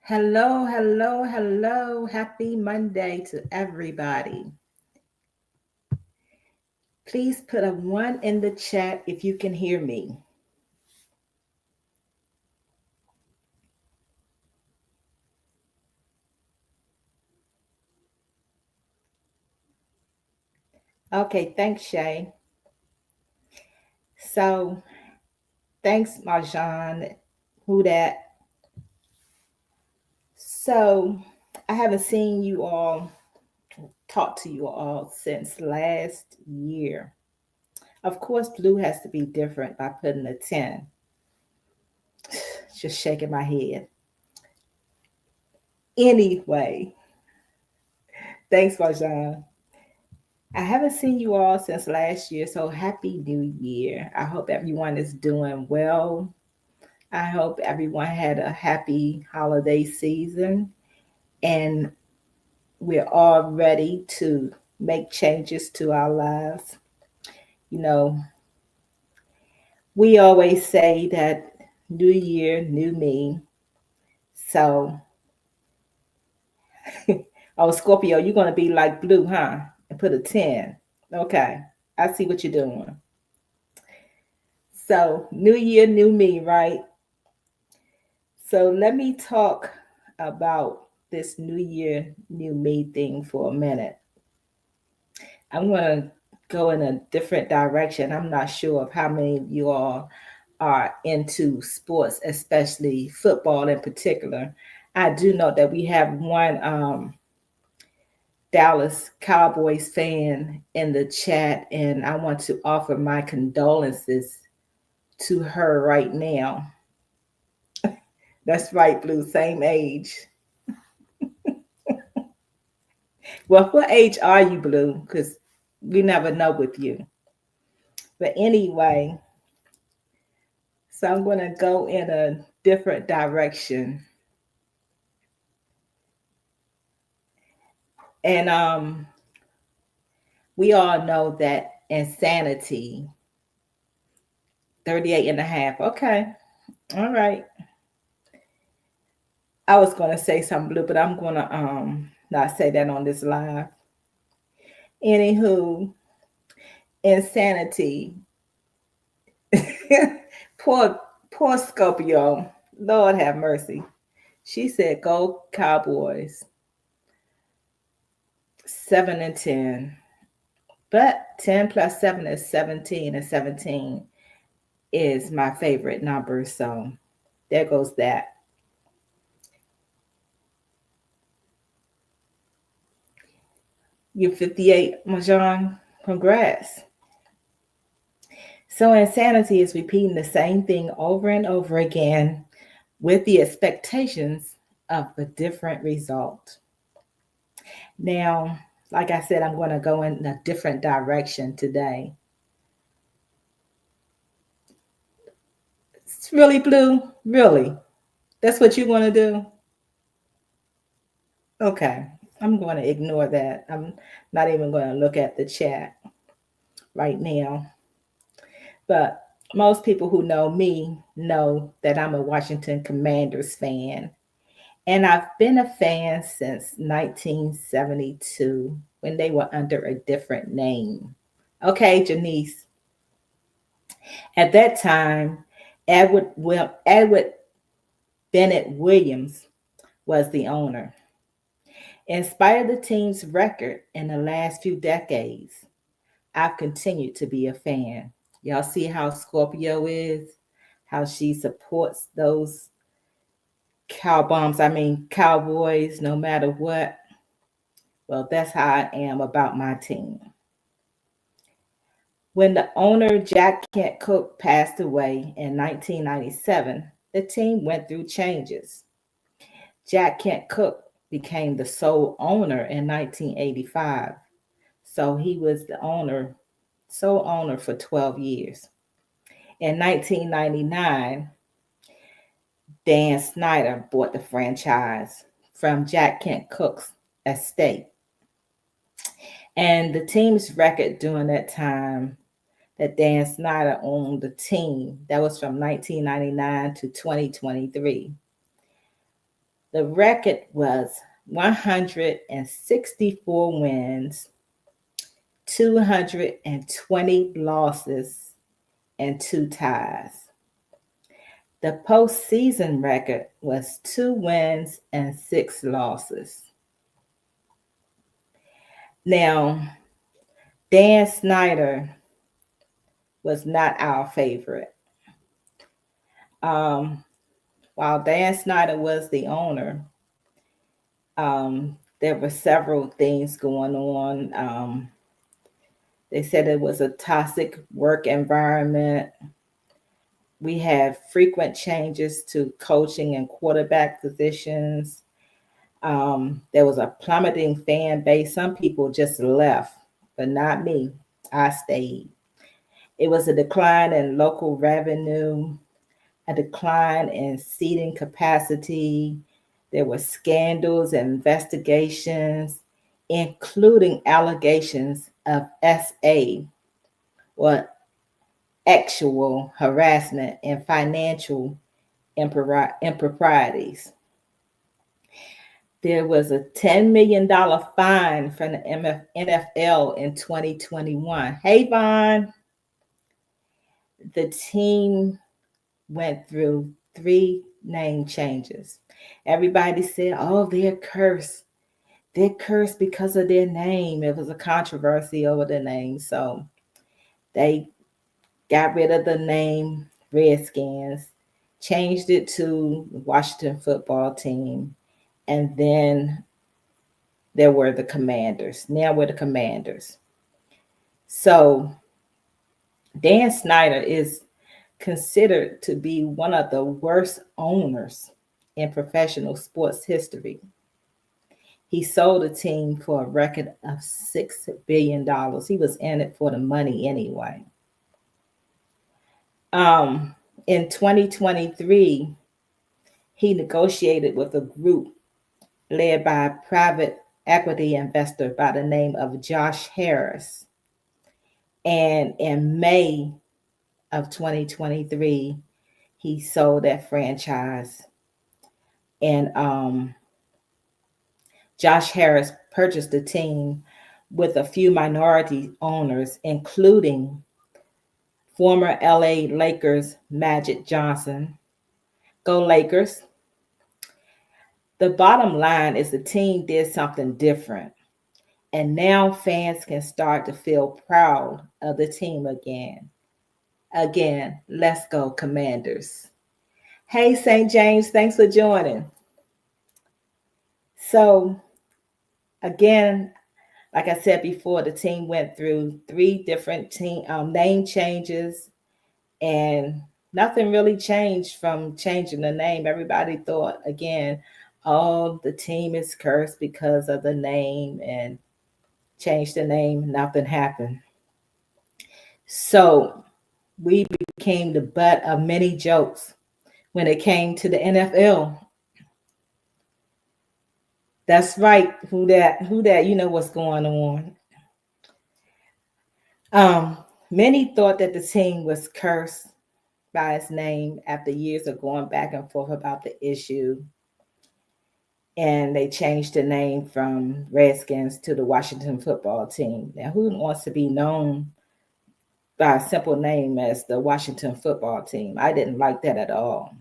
Hello, hello, hello. Happy Monday to everybody. Please put a 1 in the chat if you can hear me. Okay, thanks, Shay. So, thanks, Marjan. Who that? So, I haven't seen you all, talk to you all since last year. Of course, blue has to be different by putting a 10. Just shaking my head. Anyway, thanks, Marjan. I haven't seen you all since last year, so happy new year. I hope everyone is doing well. I hope everyone had a happy holiday season and we're all ready to make changes to our lives. You know, we always say that new year, new me. So, oh, Scorpio, you're going to be like blue, huh? And put a 10. Okay, I see what you're doing. So, new year, new me, right? So, let me talk about this new year, new me thing for a minute. I'm going to go in a different direction. I'm not sure of how many of you all are into sports, especially football in particular. I do know that we have one Dallas Cowboys fan in the chat, and I want to offer my condolences to her right now. That's right, Blue, same age. Well, what age are you, Blue? Because we never know with you. But anyway, so I'm going to go in a different direction. And we all know that insanity, 38 and a half. Okay. All right. I was going to say something, Blue, but I'm going to not say that on this live. Anywho, insanity. poor, poor Scorpio. Lord have mercy. She said, "Go Cowboys." 7-10. But 10 plus 7 is 17, and 17 is my favorite number. So there goes that. You're 58, Majan. Congrats. So insanity is repeating the same thing over and over again with the expectations of a different result. Now, like I said, I'm going to go in a different direction today. It's really blue. Really? That's what you want to do? Okay. I'm going to ignore that. I'm not even going to look at the chat right now. But most people who know me know that I'm a Washington Commanders fan. And I've been a fan since 1972 when they were under a different name. Okay, Janice. At that time, Edward Bennett Williams was the owner. In spite of the team's record in the last few decades, I've continued to be a fan. Y'all see how Scorpio is, how she supports those cowboys, no matter what. Well, that's how I am about my team. When the owner, Jack Kent Cooke, passed away in 1997, the team went through changes. Jack Kent Cooke became the sole owner in 1985. So he was the sole owner for 12 years. In 1999, Dan Snyder bought the franchise from Jack Kent Cooke's estate. And the team's record during that time that Dan Snyder owned the team, that was from 1999 to 2023. The record was 164 wins, 220 losses, and 2 ties. The postseason record was 2 wins and 6 losses. Now, Dan Snyder was not our favorite. While Dan Snyder was the owner, there were several things going on. They said it was a toxic work environment. We had frequent changes to coaching and quarterback positions. There was a plummeting fan base. Some people just left, but not me. I stayed. It was a decline in local revenue, a decline in seating capacity. There were scandals and investigations, including allegations of SA, or actual harassment and financial improprieties. There was a $10 million fine from the NFL in 2021. Hey, Vaughn. The team went through 3 name changes. Everybody said, oh, they're cursed. They're cursed because of their name. It was a controversy over the name. So they got rid of the name Redskins, changed it to Washington Football Team, and then there were the Commanders. Now we're the Commanders. So Dan Snyder is considered to be one of the worst owners in professional sports history. He sold the team for a record of $6 billion. He was in it for the money anyway. In 2023, he negotiated with a group led by a private equity investor by the name of Josh Harris. And in May of 2023, he sold that franchise. And Josh Harris purchased the team with a few minority owners, including former LA Lakers Magic Johnson. Go Lakers. The bottom line is the team did something different. And now fans can start to feel proud of the team again. Again, let's go, Commanders. Hey, St. James, thanks for joining. So, again, like I said before, the team went through three different team name changes, and nothing really changed from changing the name. Everybody thought again, oh, the team is cursed because of the name, and changed the name. Nothing happened. So we became the butt of many jokes when it came to the NFL. That's right. Who that? Who that? You know what's going on. Um, Many thought that the team was cursed by its name after years of going back and forth about the issue. And they changed the name from Redskins to the Washington football team. Now, who wants to be known by a simple name as the Washington football team? I didn't like that at all.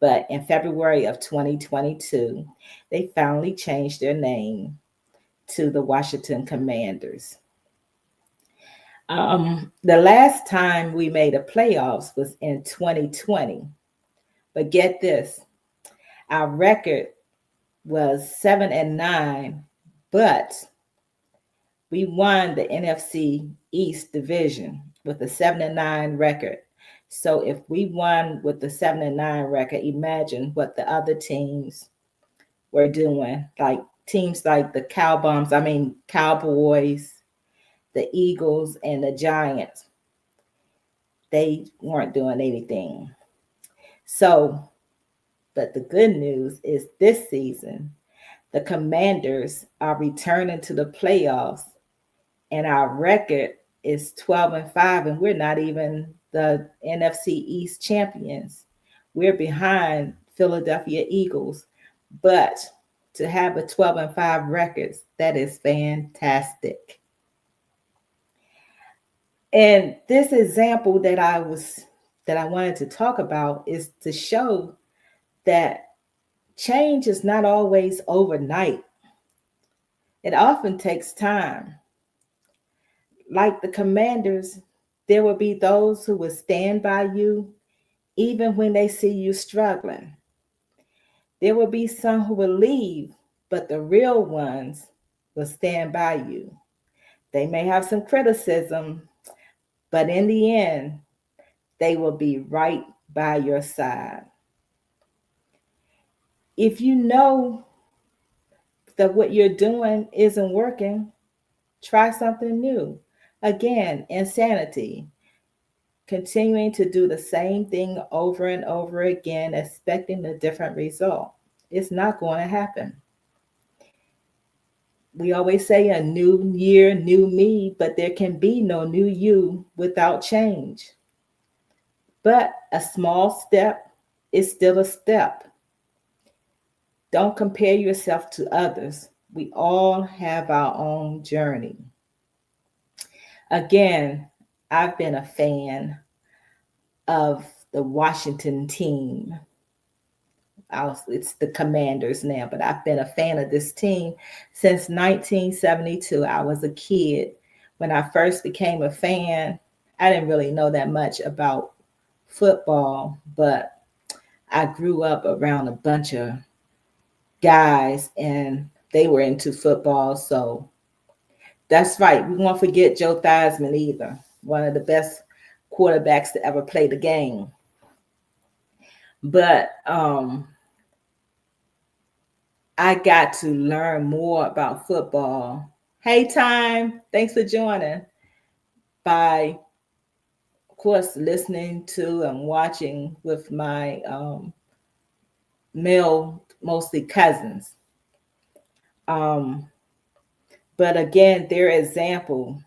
But in February of 2022, they finally changed their name to the Washington Commanders. The last time we made a playoffs was in 2020. But get this, our record was 7-9, but we won the NFC East division with a 7-9 record. So if we won with the 7-9 record, imagine what the other teams were doing. Like teams like the Cowboys, the Eagles, and the Giants. They weren't doing anything. So, but the good news is this season, the Commanders are returning to the playoffs, and our record is 12-5, and we're not even the NFC East champions. We're behind Philadelphia Eagles, but to have a 12-5 record, that is fantastic. And this example that I wanted to talk about is to show that change is not always overnight. It often takes time. Like the Commanders, there will be those who will stand by you even when they see you struggling. There will be some who will leave, but the real ones will stand by you. They may have some criticism, but in the end, they will be right by your side. If you know that what you're doing isn't working, try something new. Again, insanity. Continuing to do the same thing over and over again, expecting a different result. It's not going to happen. We always say a new year, new me, but there can be no new you without change. But a small step is still a step. Don't compare yourself to others. We all have our own journey. Again, I've been a fan of the Washington team. It's the Commanders now, but I've been a fan of this team since 1972. I was a kid. When I first became a fan, I didn't really know that much about football, but I grew up around a bunch of guys and they were into football. So that's right. We won't forget Joe Theismann either, one of the best quarterbacks to ever play the game. But I got to learn more about football. Hey, Time, thanks for joining. By, of course, listening to and watching with my male, mostly cousins. But again, their example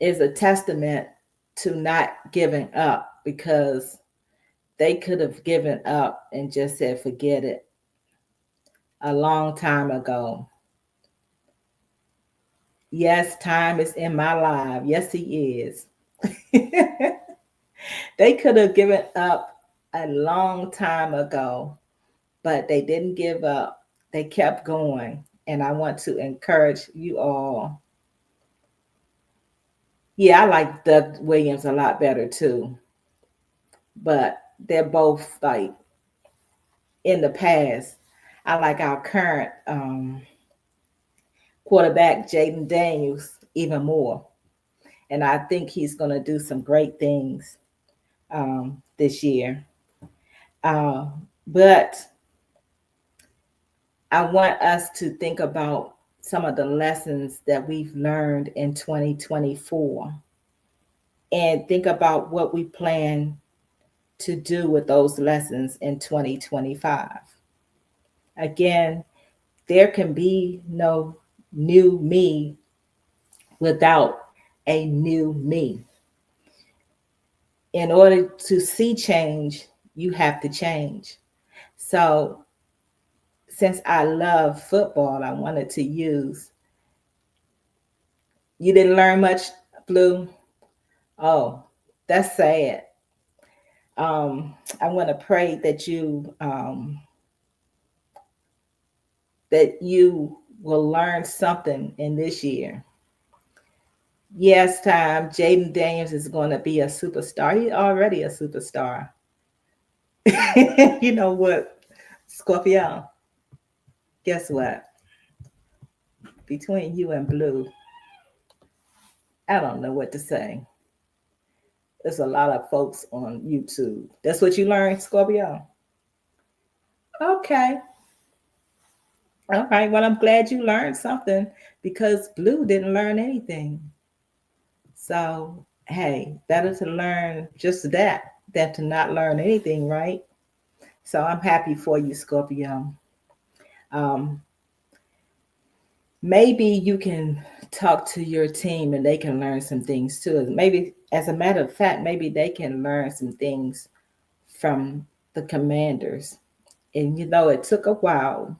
is a testament to not giving up, because they could have given up and just said, forget it, a long time ago. Yes, Time is in my life. Yes, he is. They could have given up a long time ago, but they didn't give up. They kept going. And I want to encourage you all. Yeah, I like Doug Williams a lot better too, but they're both like in the past. I like our current quarterback, Jaden Daniels, even more. And I think he's going to do some great things this year. Uh, but I want us to think about some of the lessons that we've learned in 2024 and think about what we plan to do with those lessons in 2025. Again, there can be no new me without a new me. In order to see change, you have to change. So, since I love football, I wanted to use. You didn't learn much, Blue? Oh, that's sad. I want to pray that you will learn something in this year. Yes, time. Jaden Daniels is going to be a superstar. He's already a superstar. You know what, Scorpio? Guess what? Between you and Blue, I don't know what to say. There's a lot of folks on YouTube. That's what you learned, Scorpio? Okay. All right. Well, I'm glad you learned something because Blue didn't learn anything. So, hey, better to learn just that than to not learn anything, right? So, I'm happy for you, Scorpio. Um, Maybe you can talk to your team and they can learn some things too. Maybe, as a matter of fact, maybe they can learn some things from the Commanders. And it took a while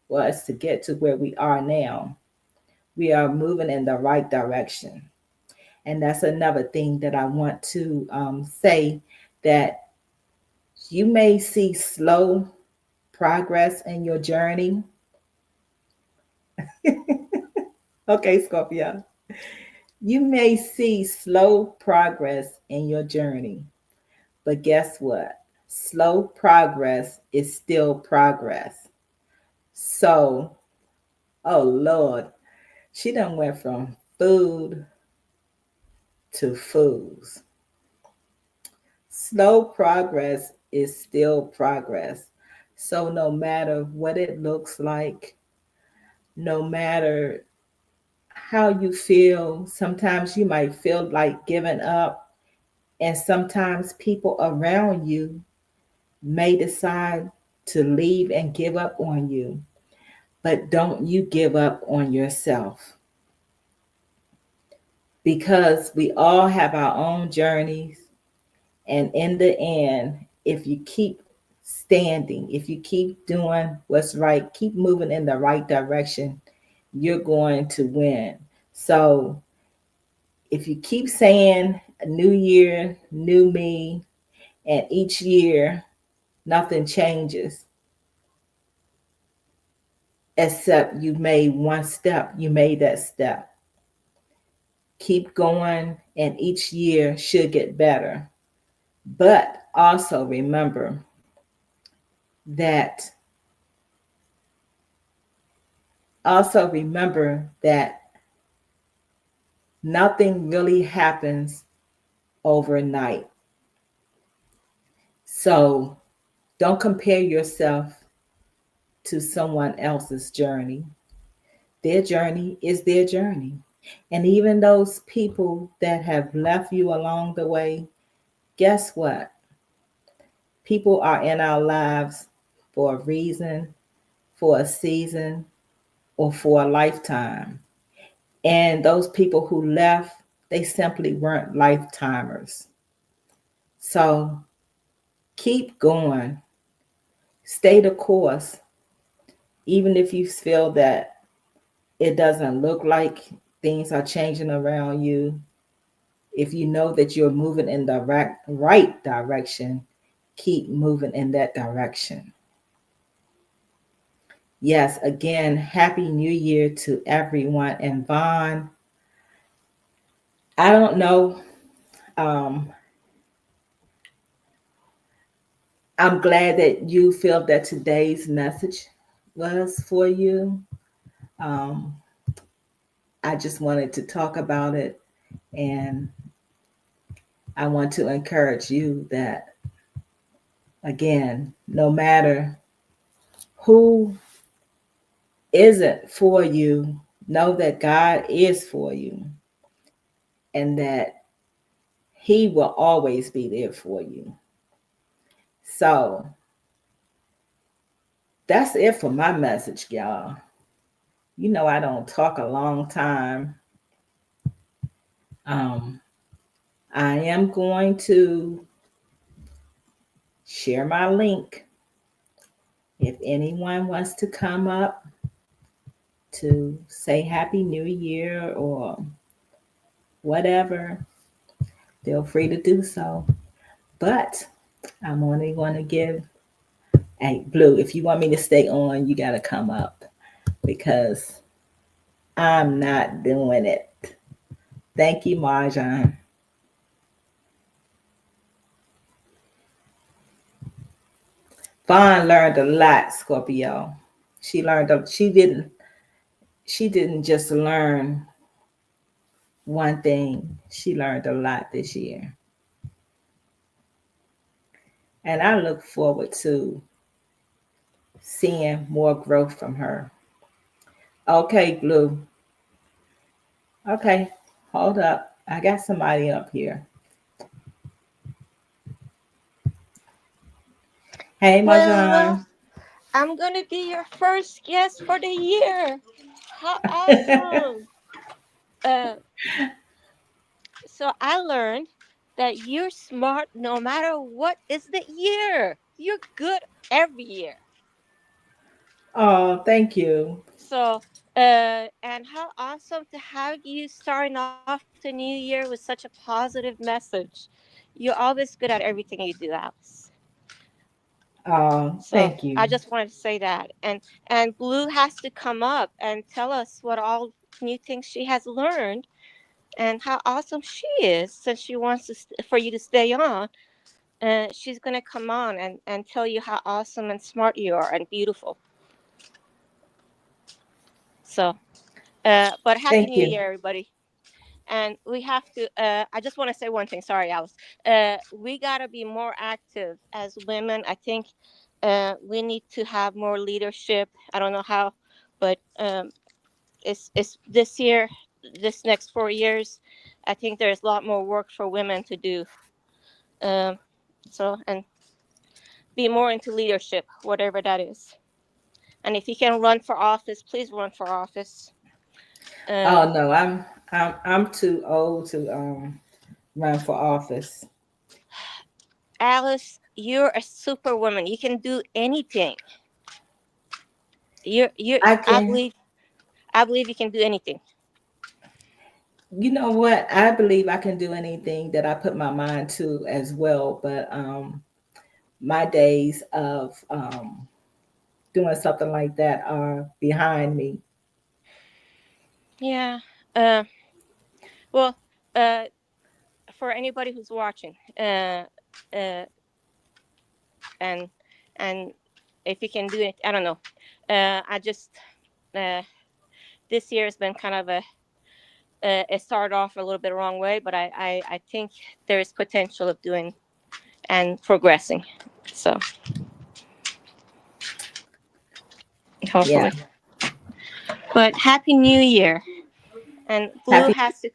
for us to get to where we are now. We are moving in the right direction. And that's another thing that I want to say, that you may see slow progress in your journey. Okay, Scorpio. You may see slow progress in your journey, but guess what? Slow progress is still progress. So, oh Lord, she done went from food to foods. Slow progress is still progress. So, no matter what it looks like, no matter how you feel, sometimes you might feel like giving up, and sometimes people around you may decide to leave and give up on you. But don't you give up on yourself, because we all have our own journeys. And in the end, if you keep standing, if you keep doing what's right, keep moving in the right direction, you're going to win. So if you keep saying new year, new me, and each year nothing changes except you made one step, you made that step. Keep going, and each year should get better. But that also remember that nothing really happens overnight. So don't compare yourself to someone else's journey. Their journey is their journey. And even those people that have left you along the way, guess what? People are in our lives for a reason, for a season, or for a lifetime. And those people who left, they simply weren't lifetimers. So keep going, stay the course, even if you feel that it doesn't look like things are changing around you. If you know that you're moving in the right direction, keep moving in that direction. Yes, again, Happy New Year to everyone. And Vaughn, I don't know. Um, I'm glad that you feel that today's message was for you. Um, I just wanted to talk about it, and I want to encourage you that, again, no matter who isn't for you, know that God is for you and that He will always be there for you. So that's it for my message, y'all. You know, I don't talk a long time. Um, I am going to share my link if anyone wants to come up to say Happy New Year or whatever, feel free to do so. But I'm only going to give a Blue. If you want me to stay on, you got to come up because I'm not doing it. Thank you, Marjan. Vaughn learned a lot, Scorpio. She didn't just learn one thing. She learned a lot this year. And I look forward to seeing more growth from her. Okay, Blue. Okay, hold up. I got somebody up here. Hey, Well, Marjan. I'm gonna be your first guest for the year. How awesome! Uh, so I learned that you're smart no matter what is the year. You're good every year. Oh, thank you. So, and how awesome to have you starting off the new year with such a positive message. You're always good at everything you do, Alice. Oh, So thank I you. just wanted to say that, and Blue has to come up and tell us what all new things she has learned and how awesome she is. Since she wants to for you to stay on, she's gonna come on and tell you how awesome and smart you are and beautiful. So, but happy Thank New you. Year, everybody. And we have to. I just want to say one thing. Sorry, Alice. We gotta be more active as women. I think we need to have more leadership. I don't know how, but it's this year, this next 4 years. I think there's a lot more work for women to do. Um, so and be more into leadership, whatever that is. And if you can run for office, please run for office. Uh, Oh no, I'm too old to run for office. Alice, you're a superwoman. You can do anything. You. I I can, believe. I believe you can do anything. you know what? I believe I can do anything that I put my mind to as well. But my days of doing something like that are behind me. Yeah. Uh, well, uh, for anybody who's watching, uh, and and if you can do it, I don't know. I just uh, this year has been kind of a it started off a little bit wrong way, but I think there is potential of doing and progressing. So Yeah. hopefully, but happy New Year! And Blue Happy. has to.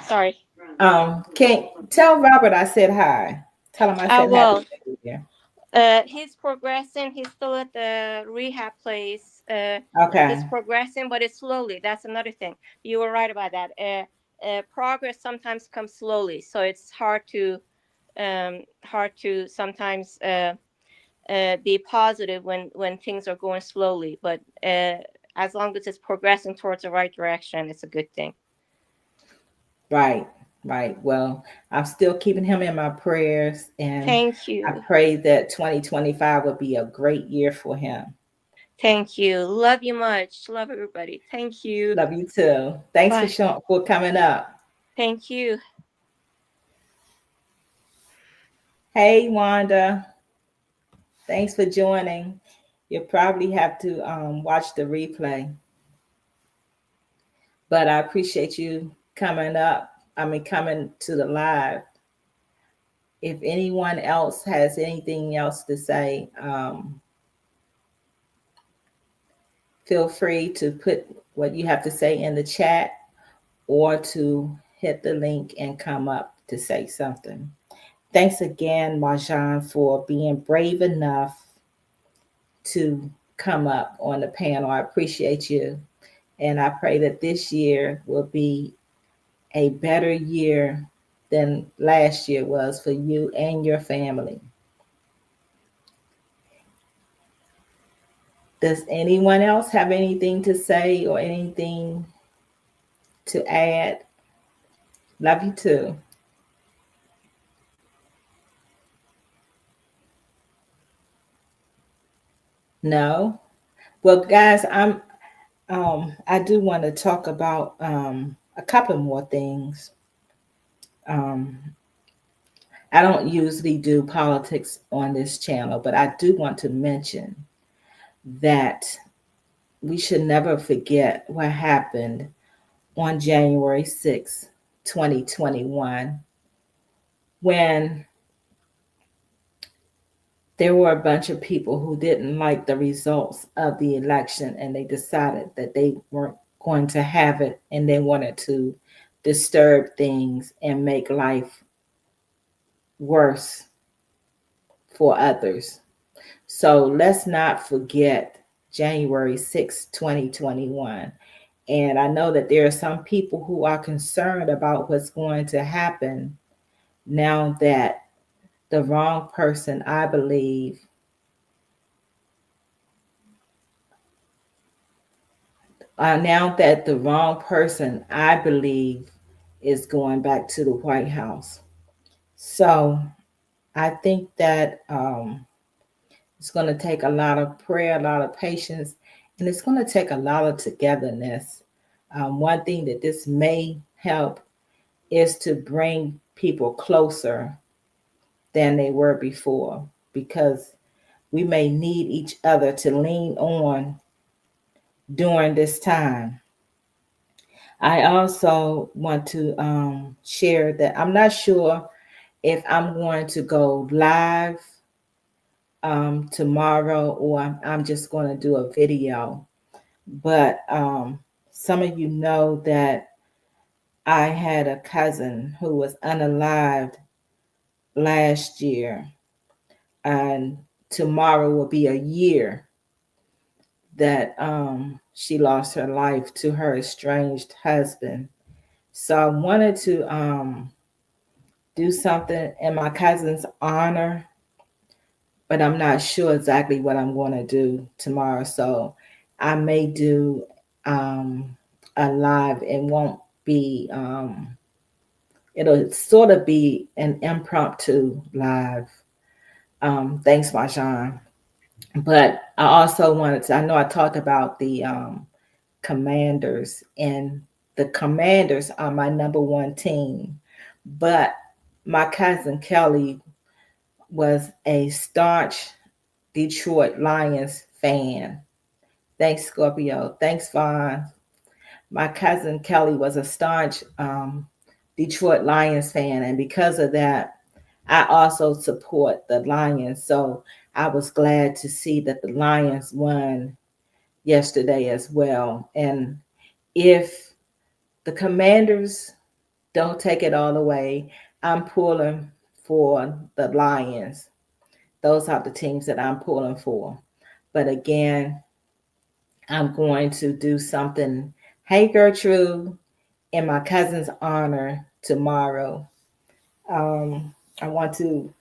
Sorry. Can tell Robert I said hi. Tell him I I said happy will. New Year. He's progressing. He's still at the rehab place. He's Okay. progressing, but it's slowly. That's another thing. You were right about that. Progress sometimes comes slowly, so it's hard to sometimes be positive when things are going slowly. But as long as it's progressing towards the right direction, it's a good thing. Right. Right. Well, I'm still keeping him in my prayers, and Thank I you. pray that 2025 will be a great year for him. Thank you. Love you much. Love everybody. Thank you. Love you too. Thanks Bye. for coming up. Thank you. Hey, Wanda. Thanks for joining. You'll probably have to watch the replay, but I appreciate you coming up. I mean, coming to the live. If anyone else has anything else to say, feel free to put what you have to say in the chat or to hit the link and come up to say something. Thanks again, Marjan, for being brave enough to come up on the panel. I appreciate you. And I pray that this year will be a better year than last year was for you and your family. Does anyone else have anything to say or anything to add? Love you too. No? Well, guys, I do want to talk about a couple more things. Um, I don't usually do politics on this channel, but I do want to mention that we should never forget what happened on January 6th, 2021, when there were a bunch of people who didn't like the results of the election and they decided that they weren't going to have it and they wanted to disturb things and make life worse for others. So let's not forget January 6th, 2021. And I know that there are some people who are concerned about what's going to happen now that the wrong person, I believe, now that the wrong person, I believe, is going back to the White House. So I think that it's going to take a lot of prayer, a lot of patience, and it's going to take a lot of togetherness. One thing that this may help is to bring people closer than they were before because we may need each other to lean on during this time. I also want to share that I'm not sure if I'm going to go live tomorrow or I'm just going to do a video. But some of you know that I had a cousin who was unalived last year, and tomorrow will be a year that she lost her life to her estranged husband. So I wanted to do something in my cousin's honor, but I'm not sure exactly what I'm going to do tomorrow. So I may do um, a live. It won't be, it'll sort of be an impromptu live. Thanks, Marjan. But I also wanted to, I know I talked about the commanders, and the commanders are my number one team. But my cousin Kelly was a staunch Detroit Lions fan. Thanks, Scorpio. Thanks, Vaughn. My cousin Kelly was a staunch Detroit Lions fan, and because of that, I also support the Lions. So I was glad to see that the Lions won yesterday as well. And if the Commanders don't take it all the way, I'm pulling for the Lions. Those are the teams that I'm pulling for. But again, I'm going to do something. Hey, Gertrude, in my cousin's honor tomorrow. I want to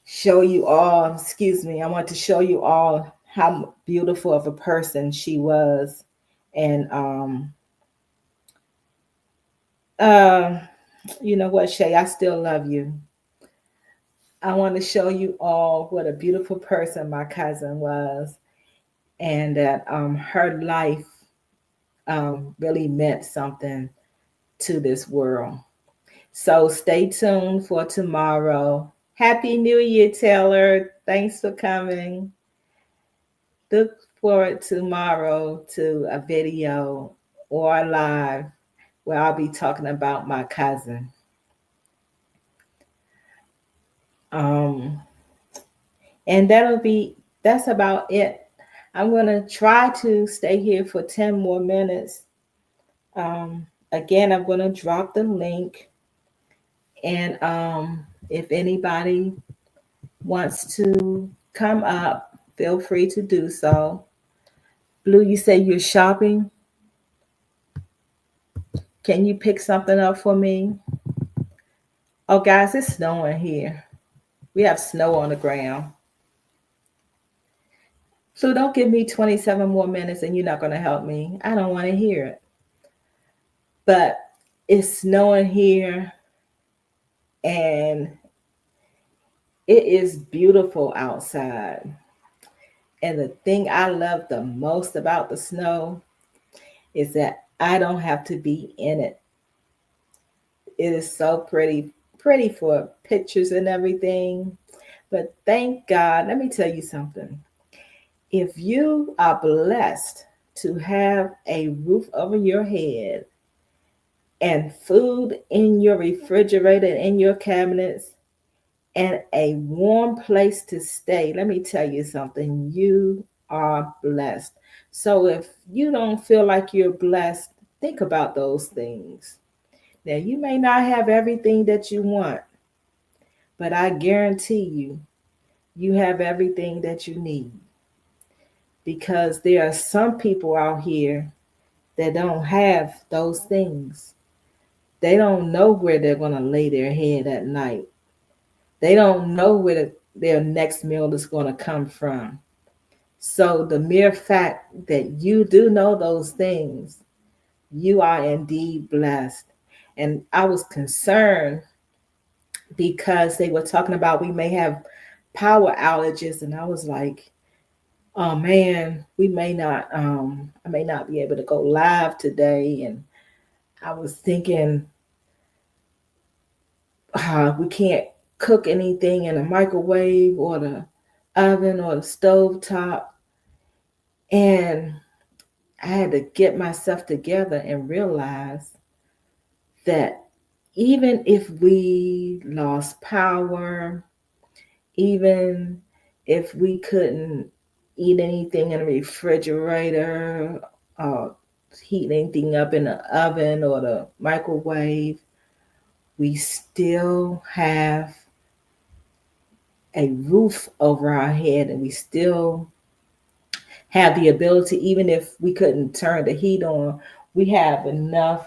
show you all, excuse me, I want to show you all how beautiful of a person she was. And uh, you know what, Shay, I still love you. I want to show you all what a beautiful person my cousin was. and that her life really meant something to this world. So stay tuned for tomorrow. Happy New Year, Taylor. Thanks for coming. Look forward tomorrow to a video or live where I'll be talking about my cousin. Um, and that's about it. I'm gonna try to stay here for 10 more minutes. Again, I'm gonna drop the link, and if anybody wants to come up, feel free to do so. Blue, you say you're shopping. Can you pick something up for me? Oh, guys, it's snowing here. We have snow on the ground. So don't give me 27 more minutes and you're not going to help me. I don't want to hear it. But it's snowing here and it is beautiful outside. And the thing I love the most about the snow is that I don't have to be in it. It is so pretty for pictures and everything. But thank God, let me tell you something. If you are blessed to have a roof over your head and food in your refrigerator and in your cabinets and a warm place to stay, let me tell you something. You are blessed. So if you don't feel like you're blessed, think about those things. Now, you may not have everything that you want, but I guarantee you, you have everything that you need because there are some people out here that don't have those things. They don't know where they're going to lay their head at night. They don't know where their next meal is going to come from. So, the mere fact that you do know those things, you are indeed blessed. And I was concerned because they were talking about we may have power outages, and I was like, oh man, we may not I may not be able to go live today. And I was thinking, we can't cook anything in a microwave or the oven or the stove top. And I had to get myself together and realize that even if we lost power, even if we couldn't eat anything in the refrigerator, uh, heat anything up in the oven or the microwave, we still have a roof over our head and we still have the ability, even if we couldn't turn the heat on, we have enough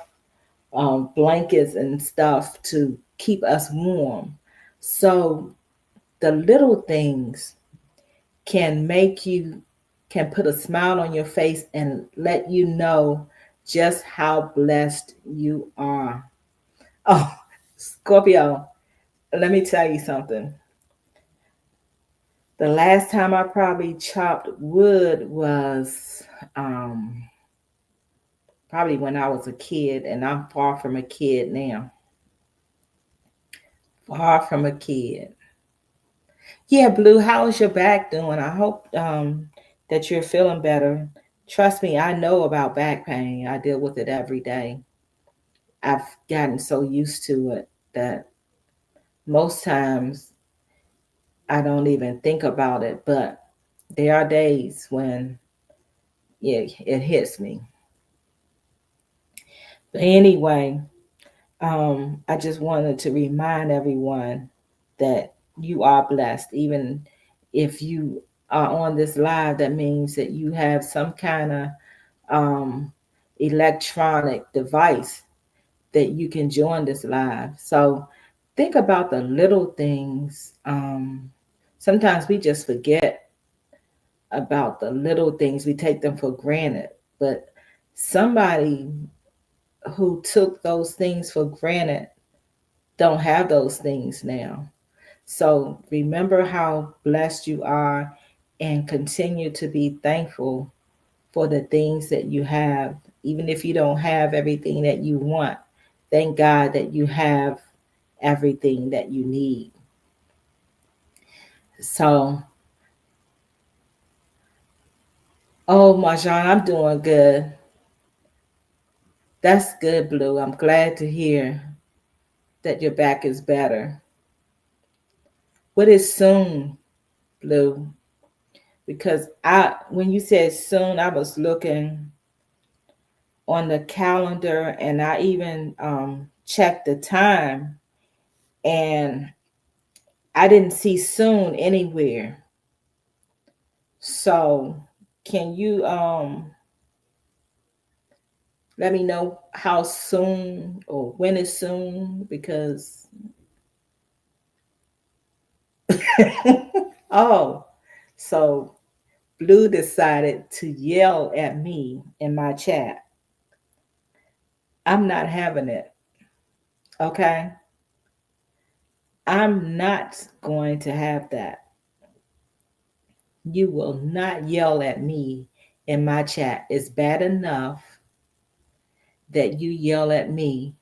blankets and stuff to keep us warm. So the little things can make you, can put a smile on your face and let you know just how blessed you are. Oh, Scorpio, let me tell you something. The last time I probably chopped wood was um, probably when I was a kid, and I'm far from a kid now. Far from a kid. Yeah, Blue, how's your back doing? I hope that you're feeling better. Trust me, I know about back pain. I deal with it every day. I've gotten so used to it that most times I don't even think about it, but there are days when yeah, it hits me. But anyway, I just wanted to remind everyone that you are blessed. Even if you are on this live, that means that you have some kind of um, electronic device that you can join this live. So think about the little things. Sometimes we just forget about the little things, we take them for granted. But somebody who took those things for granted don't have those things now. So remember how blessed you are and continue to be thankful for the things that you have, even if you don't have everything that you want. Thank God that you have everything that you need. So, oh, Marjan, I'm doing good. That's good, Blue. I'm glad to hear that your back is better. What is soon, Blue? Because when you said soon, I was looking on the calendar and I even checked the time and I didn't see soon anywhere. So, can you let me know how soon or when is soon? Because oh, so Blue decided to yell at me in my chat. I'm not having it. Okay. I'm not going to have that. You will not yell at me in my chat. It's bad enough that you yell at me.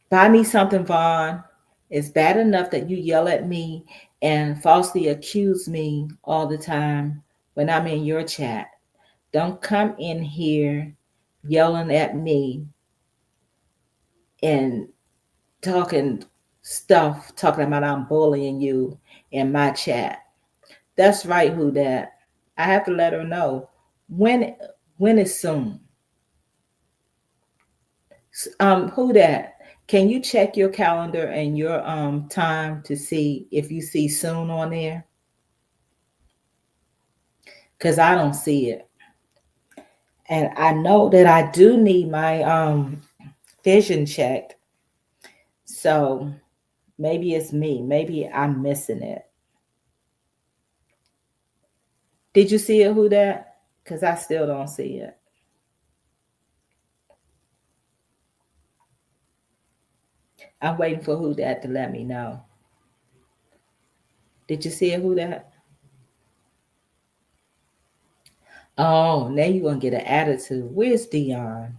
Buy me something, Vaughn. It's bad enough that you yell at me and falsely accuse me all the time when I'm in your chat. Don't come in here yelling at me and talking talking about I'm bullying you in my chat. That's right, who that? I have to let her know when when is soon. Who that? Can you check your calendar and your time to see if you see soon on there? Because I don't see it. And I know that I do need my vision checked. So maybe it's me. Maybe I'm missing it. Did you see it, who that? Because I still don't see it. I'm waiting for who that to let me know. Did you see it, who that? Oh, now you're gonna get an attitude. Where's Dion?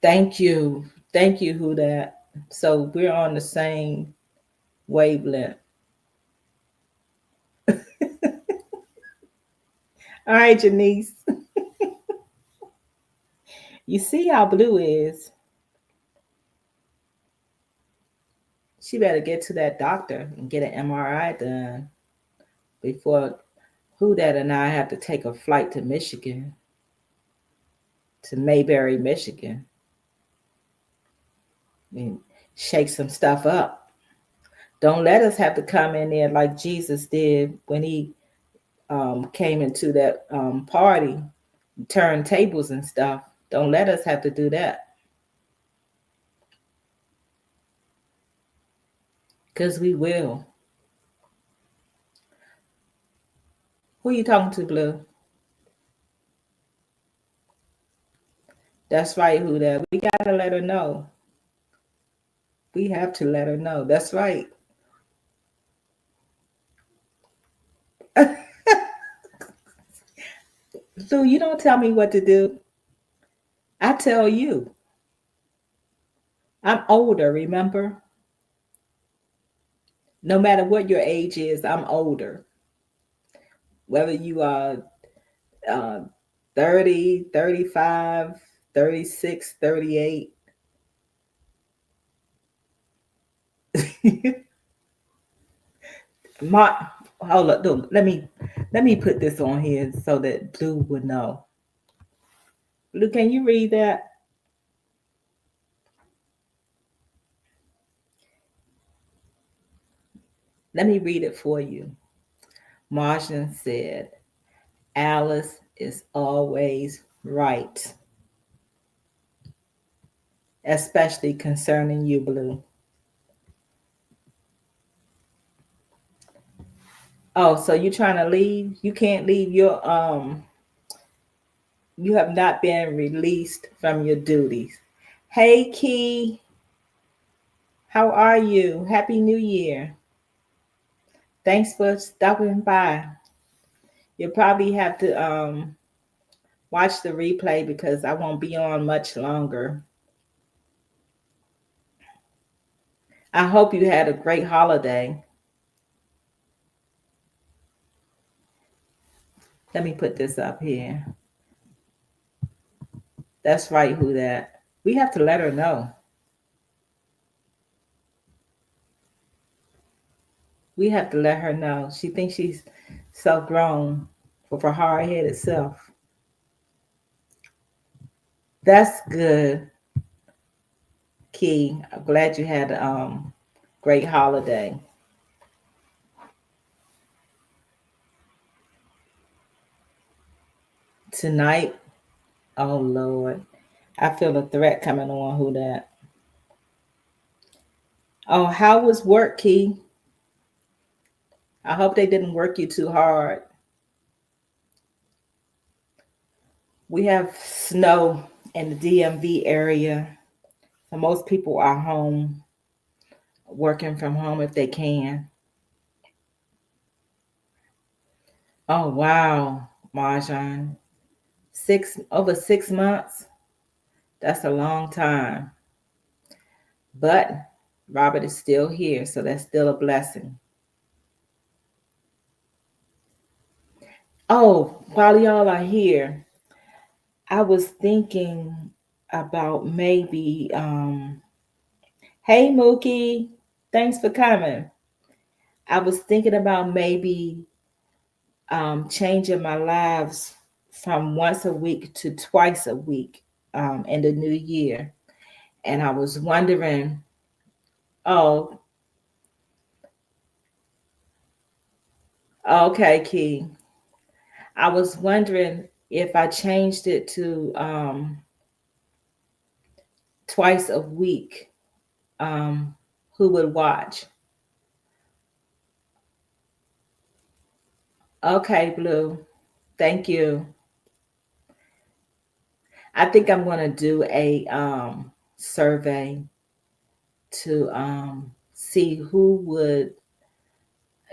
Thank you. Thank you, who that. So we're on the same wavelength. All right, Janice. You see how Blue is. She better get to that doctor and get an MRI done before who that and I have to take a flight to Michigan, to Mayberry, Michigan, and shake some stuff up. Don't let us have to come in there like Jesus did when he came into that party, turn tables and stuff. Don't let us have to do that because we will. Who you talking to, Blue? That's right, who that. We gotta let her know. We have to let her know. That's right. So you don't tell me what to do. I tell you. I'm older, remember? No matter what your age is, I'm older. Whether you are uh, 30, 35, 36, 38. My hold up, dude, let me put this on here so that Blue would know. Blue, can you read that? Let me read it for you. Martian said, Alice is always right, especially concerning you, Blue. Oh, so you trying to leave? You can't leave you have not been released from your duties. Hey, Key, how are you? Happy New Year. Thanks for stopping by. You'll probably have to watch the replay because I won't be on much longer. I hope you had a great holiday. Let me put this up here. That's right, who that? We have to let her know. We have to let her know. She thinks she's so grown for her hard headed self. That's good, Key. I'm glad you had a great holiday. Tonight, oh Lord. I feel a threat coming on, who that? Oh, how was work, Key? I hope they didn't work you too hard. We have snow in the DMV area. So most people are home, working from home if they can. Oh wow, Marjan. Over 6 months. That's a long time. But Robert is still here, so that's still a blessing. Oh, while y'all are here, I was thinking about maybe hey Mookie, thanks for coming. I was thinking about maybe changing my lives from once a week to twice a week in the new year. And I was wondering, oh, okay, Key. I was wondering if I changed it to twice a week, um, who would watch? Okay, Blue. Thank you. I think I'm going to do a survey to see who would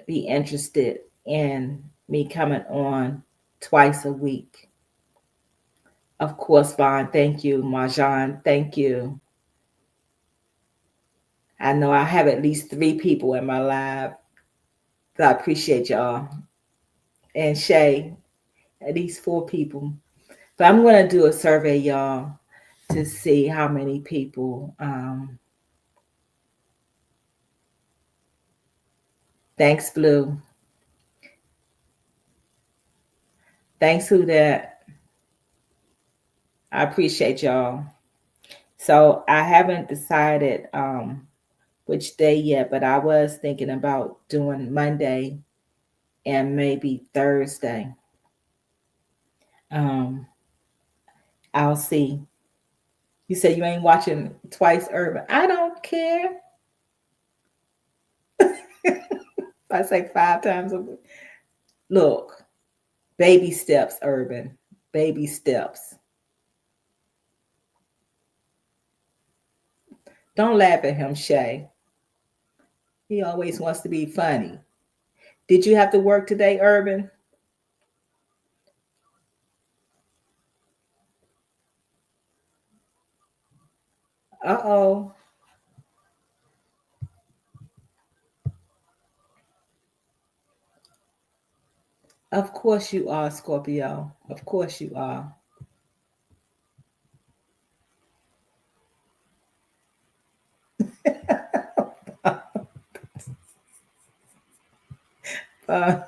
be interested in me coming on twice a week. Of course, Vaughn. Thank you. Marjan, thank you. I know I have at least 3 people in my live. So I appreciate y'all. And Shay, at least 4 people. But I'm going to do a survey, y'all, to see how many people. Thanks, Blue. Thanks, who that. I appreciate y'all. So I haven't decided which day yet, but I was thinking about doing Monday and maybe Thursday. Um, I'll see. You said you ain't watching Twice Urban. I don't care. I say 5 times a week. Look, baby steps, Urban. Baby steps. Don't laugh at him, Shay. He always wants to be funny. Did you have to work today, Urban? Uh oh. Of course you are, Scorpio. Of course you are. Uh,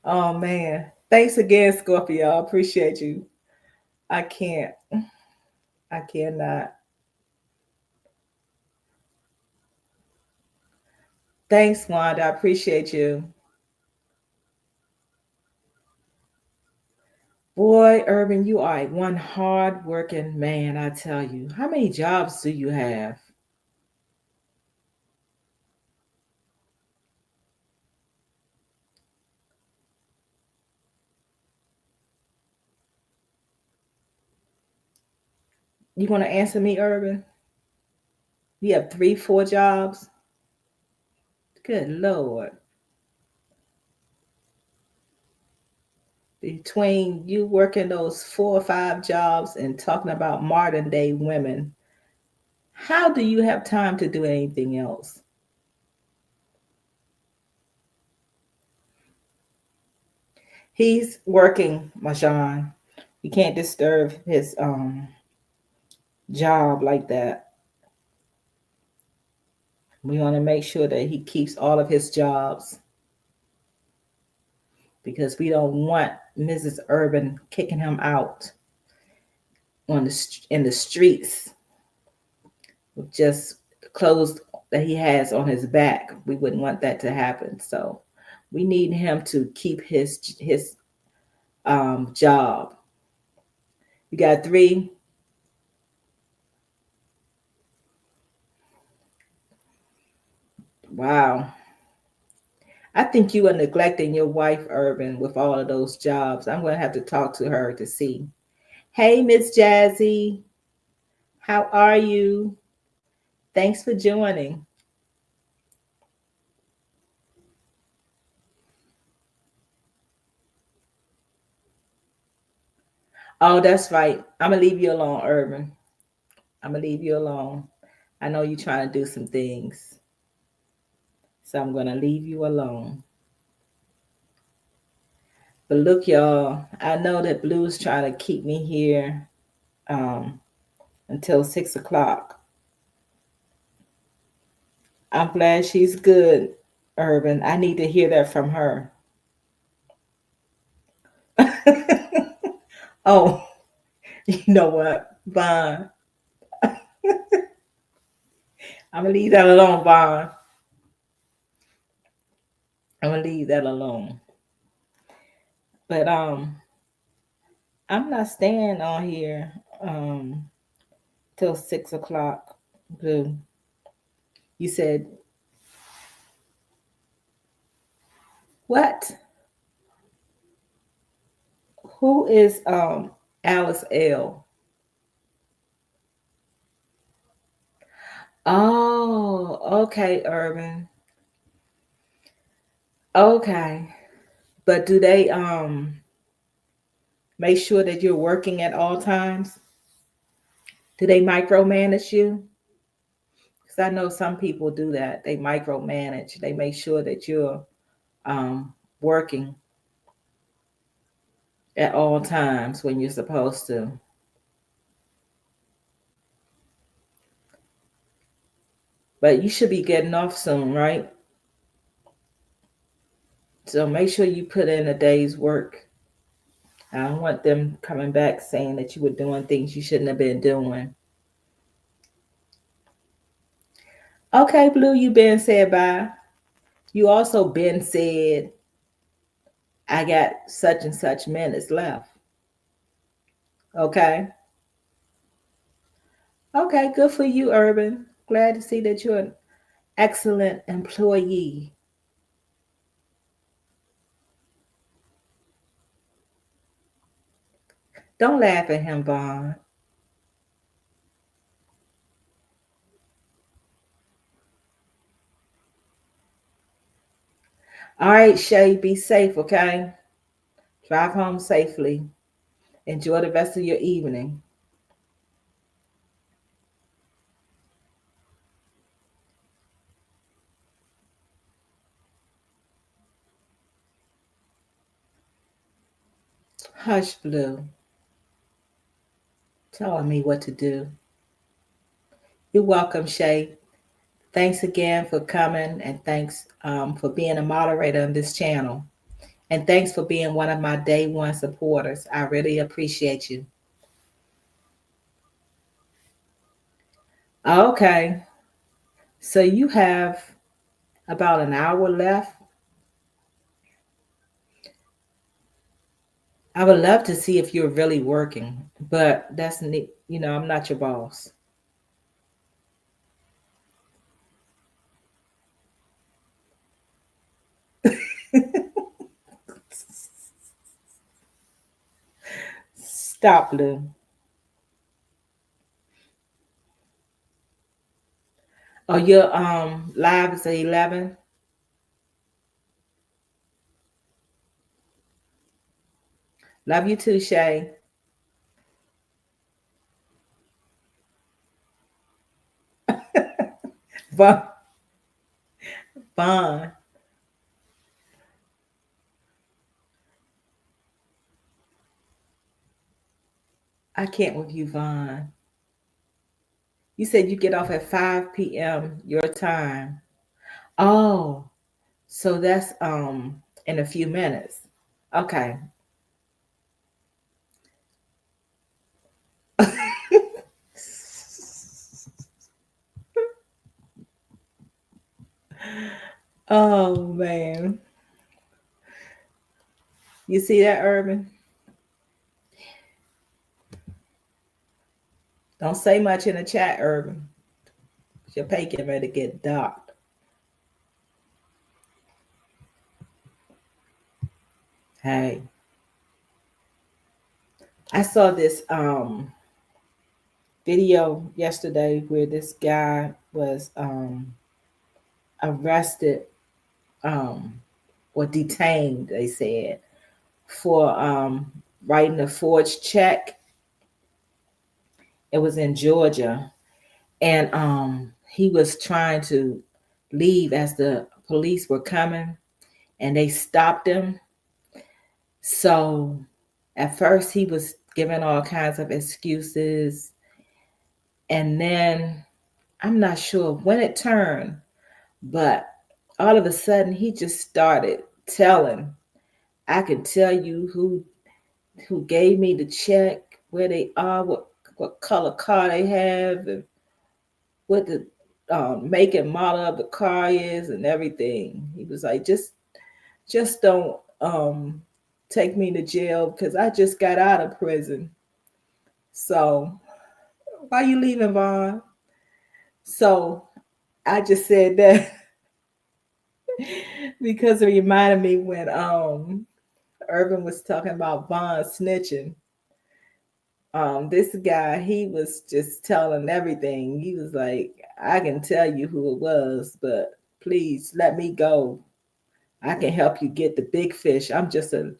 oh man. Thanks again, Scorpio. I appreciate you. I can't. I cannot. Thanks, Wanda. I appreciate you. Boy, Urban, you are one hard working man, I tell you. How many jobs do you have? You want to answer me, Urban? You have three, four jobs? Good Lord. Between you working those 4 or 5 jobs and talking about modern day women, how do you have time to do anything else? He's working, Mashawn. You can't disturb his job like that. We want to make sure that he keeps all of his jobs because we don't want Mrs. Urban kicking him out in the streets with just clothes that he has on his back. We wouldn't want that to happen. So we need him to keep his job. You got three. Wow. I think you are neglecting your wife, Urban, with all of those jobs. I'm going to have to talk to her to see. Hey, Miss Jazzy, how are you? Thanks for joining. Oh, that's right. I'm going to leave you alone, Urban. I'm going to leave you alone. I know you're trying to do some things. So I'm going to leave you alone. But look, y'all, I know that Blue's trying to keep me here um, until 6 o'clock. I'm glad she's good, Urban. I need to hear that from her. Oh, you know what, Vaughn? I'm gonna leave that alone, Vaughn. I'm gonna leave that alone. But I'm not staying on here till 6 o'clock. Blue. You said what? Who is Alice L? Oh, okay, Urban. Okay. But do they make sure that you're working at all times? Do they micromanage you? Because I know some people do that. They micromanage. They make sure that you're working at all times when you're supposed to. But you should be getting off soon, right? So make sure you put in a day's work. I don't want them coming back saying that you were doing things you shouldn't have been doing. Okay, Blue, you been said bye. You also been said I got such and such minutes left. Okay. Okay, good for you, Urban. Glad to see that you're an excellent employee. Don't laugh at him, Vaughn. All right, Shay, be safe, okay? Drive home safely. Enjoy the rest of your evening. Hush, Blue. Telling me what to do. You're welcome, Shay. Thanks again for coming, and thanks for being a moderator on this channel. And thanks for being one of my day one supporters. I really appreciate you. Okay, so you have about an hour left. I would love to see if you're really working, but that's neat. I'm not your boss. Stop, Lou. Oh, your live is at 11. Love you too, Shay. Vaughn, Vaughn, I can't with you, Vaughn. You said you get off at 5 p.m. your time. Oh, so that's in a few minutes. Okay. Oh man. You see that, Urban? Don't say much in the chat, Urban. Your pay getting ready to get docked. Hey, I saw this video yesterday where this guy was arrested um or detained, they said, for writing a forged check. It was in Georgia, and he was trying to leave as the police were coming, and they stopped him. So at first he was giving all kinds of excuses, and then I'm not sure when it turned, but all of a sudden he just started telling, I can tell you who gave me the check, where they are, what color car they have, and what the make and model of the car is, and everything. He was like, just don't take me to jail because I just got out of prison. So why you leaving, Vaughn? So I just said that because it reminded me when Urban was talking about Vaughn snitching. This guy, he was just telling everything. He was like, I can tell you who it was, but please let me go. I can help you get the big fish. I'm just a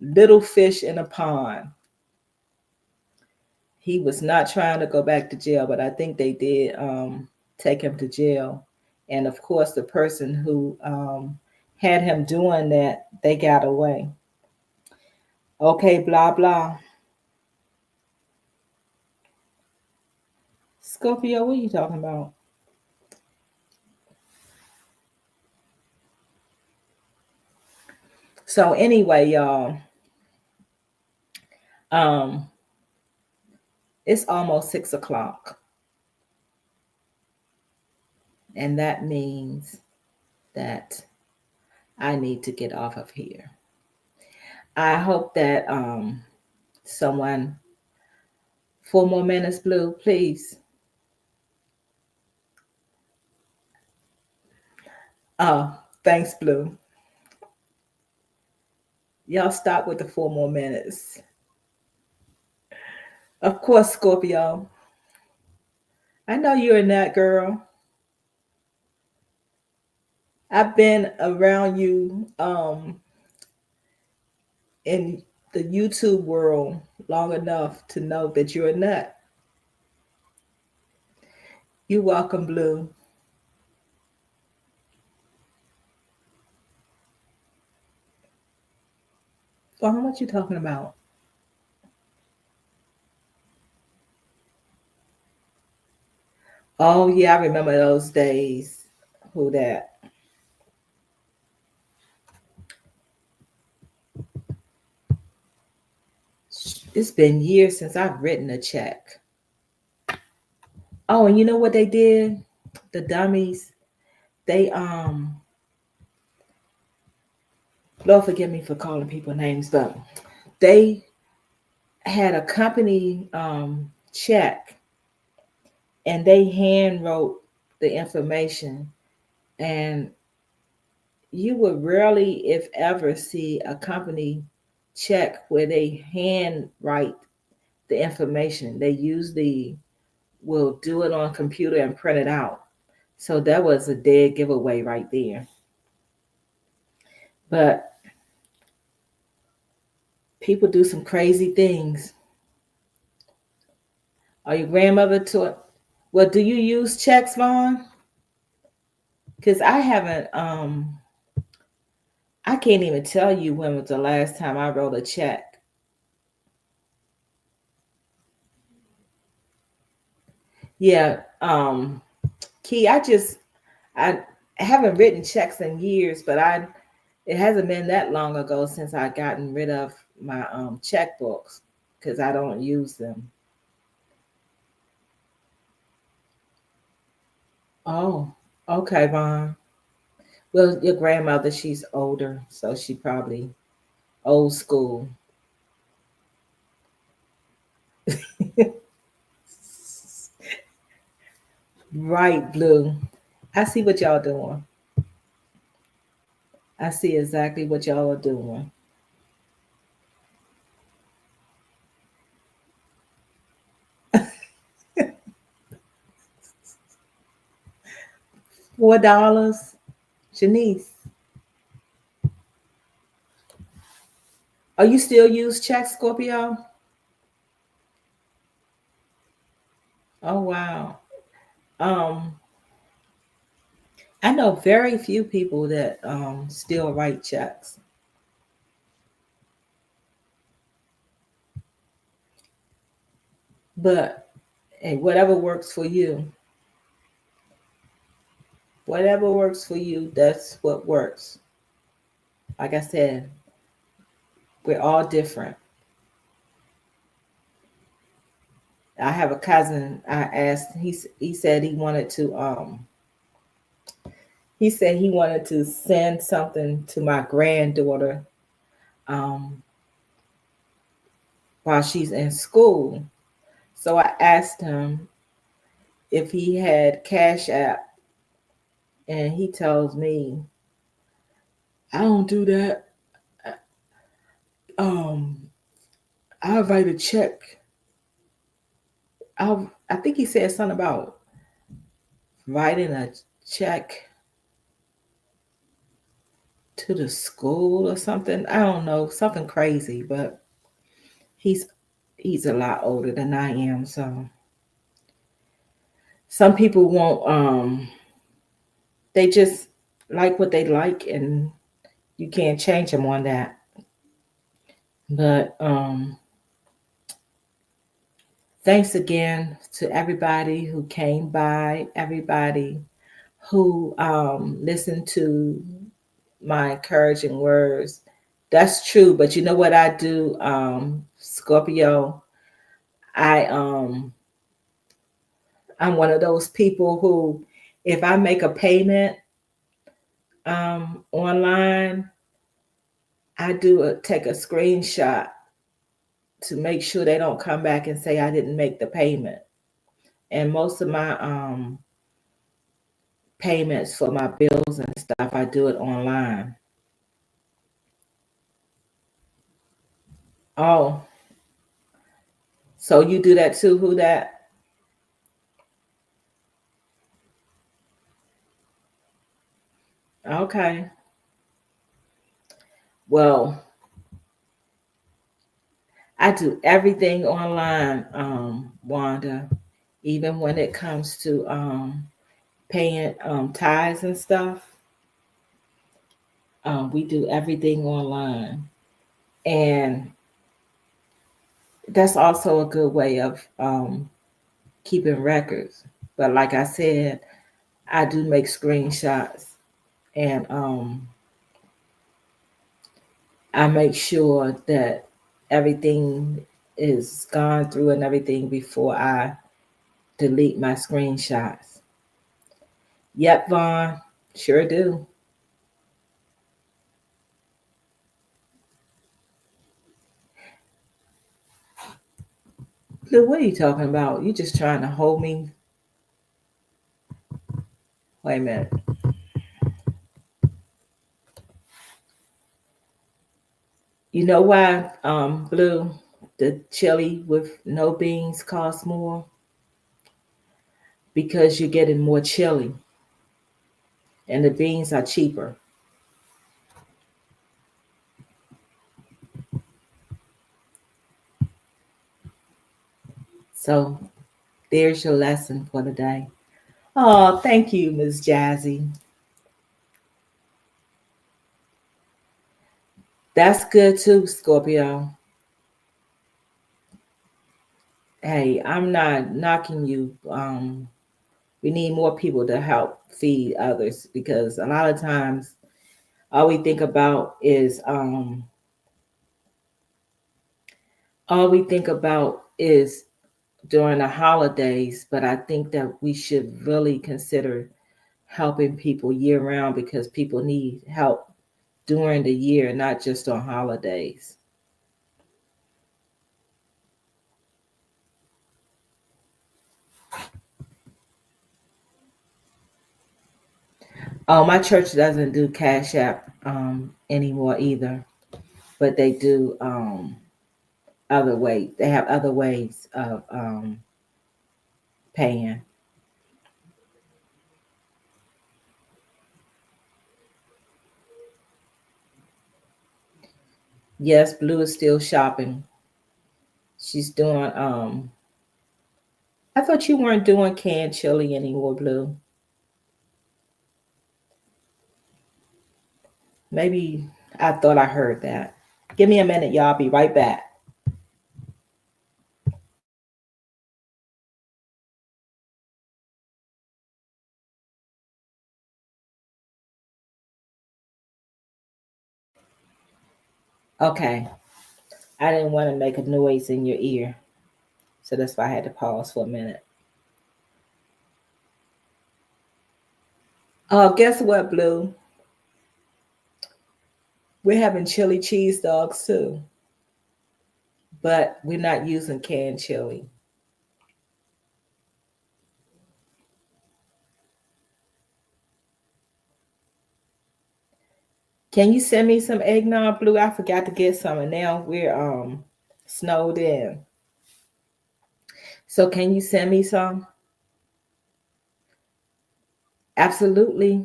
little fish in a pond. He was not trying to go back to jail, but I think they did take him to jail. And of course, the person who had him doing that, they got away. Okay, blah, blah. Scorpio, what are you talking about? So anyway, y'all, um, it's almost 6 o'clock, and that means that I need to get off of here. I hope that someone 4 more minutes, Blue, please. Oh, thanks, Blue. Y'all stop with the 4 more minutes. Of course, Scorpio. I know you're a nut girl. I've been around you in the YouTube world long enough to know that you're a nut. You're welcome, Blue. Vaughn, what you talking about? Oh yeah, I remember those days. Who that? It's been years since I've written a check. Oh, and you know what they did? The dummies. They Lord forgive me for calling people names, but they had a company check, and they hand wrote the information, and you would rarely, if ever, see a company check where they hand write the information. They usually will do it on computer and print it out. So that was a dead giveaway right there. But people do some crazy things. Are your grandmother taught? Well, do you use checks, Vaughn? Because I haven't. I can't even tell you when was the last time I wrote a check. Yeah, Key. I haven't written checks in years, but I it hasn't been that long ago since I gotten rid of my checkbooks because I don't use them. Oh, okay, Vaughn. Well, your grandmother, she's older, so she probably old school. Right, Blue. I see what y'all doing. I see exactly what y'all are doing. $4, Janice. Are you still use checks, Scorpio? Oh wow. Um, I know very few people that still write checks, but hey, whatever works for you, whatever works for you, that's what works. Like I said, we're all different. I have a cousin. I asked. He said he said he wanted to send something to my granddaughter um, while she's in school. So I asked him if he had Cash App, and he tells me I don't do that. Um, I'll write a check. I think he said something about writing a check to the school or something. I don't know, something crazy, but he's he's a lot older than I am, so some people won't they just like what they like and you can't change them on that. But thanks again to everybody who came by, everybody who listened to my encouraging words. That's true, but you know what I do, Scorpio? I I'm one of those people who, if I make a payment online, I take a screenshot to make sure they don't come back and say I didn't make the payment. And most of my payments for my bills and stuff, I do it online. Oh, so you do that too? Who that? Okay. Well, I do everything online, Wanda, even when it comes to paying tithes and stuff. We do everything online. And that's also a good way of keeping records. But like I said, I do make screenshots and I make sure that everything is gone through and everything before I delete my screenshots. Yep, Vaughn, sure do. Look, what are you talking about? You just trying to hold me? Wait a minute. You know why, Blue, the chili with no beans costs more? Because you're getting more chili. and the beans are cheaper. So there's your lesson for the day. Oh, thank you, Miss Jazzy. That's good too, Scorpio. Hey, I'm not knocking you. We need more people to help feed others because a lot of times all we think about is all we think about is during the holidays, but I think that we should really consider helping people year round because people need help during the year, not just on holidays. Oh, my church doesn't do Cash App anymore either, but they do other ways. They have other ways of paying. Yes, Blue is still shopping. She's doing I thought you weren't doing canned chili anymore, Blue. Maybe I thought I heard that. Give me a minute, y'all. I'll be right back. Okay. I didn't want to make a noise in your ear. So that's why I had to pause for a minute. Oh, guess what, Blue? We're having chili cheese dogs too, but we're not using canned chili. Can you send me some eggnog, Blue? I forgot to get some, and now we're snowed in. So can you send me some? Absolutely.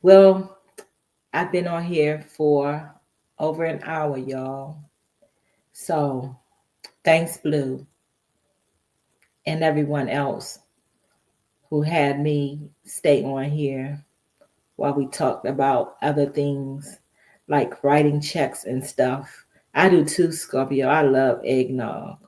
Well, I've been on here for over an hour, y'all. So thanks, Blue, and everyone else who had me stay on here while we talked about other things like writing checks and stuff. I do too, Scorpio. I love eggnog.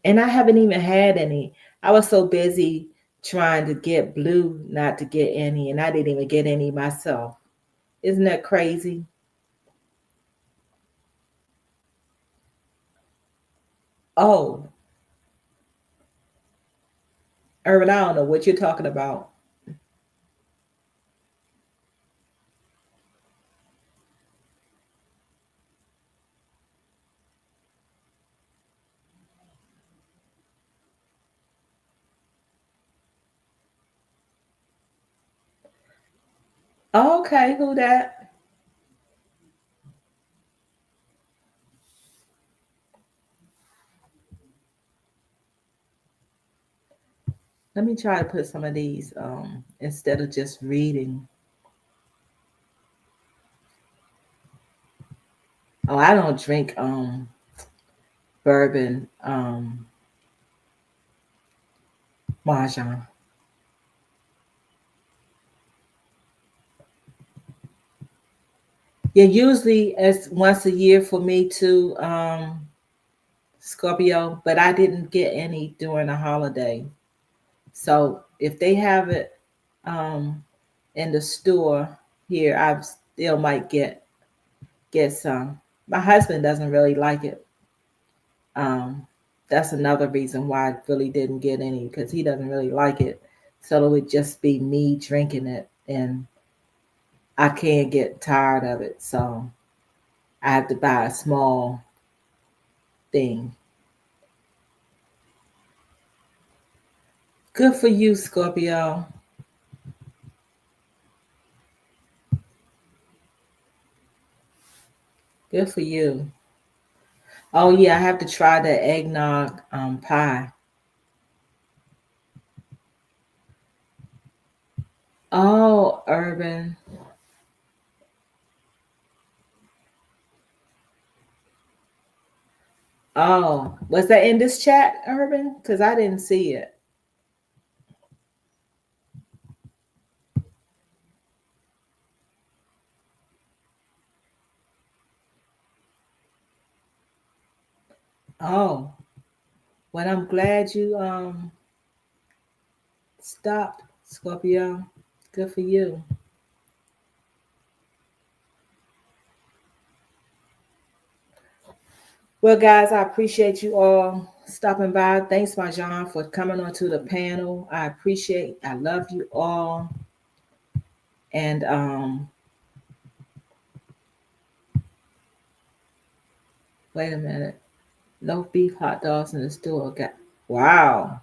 And I haven't even had any. I was so busy trying to get Blue not to get any, and I didn't even get any myself. Isn't that crazy? Oh, Irvin, I don't know what you're talking about. Okay, who that? Let me try to put some of these instead of just reading. Oh, I don't drink bourbon mahjong. Yeah, usually it's once a year for me to Scorpio, but I didn't get any during the holiday. So if they have it um in the store here, I still might get some. My husband doesn't really like it. Um, that's another reason why I really didn't get any because he doesn't really like it. So it would just be me drinking it, and I can't get tired of it. So I have to buy a small thing. Good for you, Scorpio. Good for you. Oh yeah, I have to try the eggnog pie. Oh, Urban. Oh, was that in this chat, Urban? Because I didn't see it. Oh, well, I'm glad you stopped, Scorpio. Good for you. Well, guys, I appreciate you all stopping by. Thanks, Marjan, for coming onto the panel. I love you all. And wait a minute. No beef hot dogs in the store. Wow.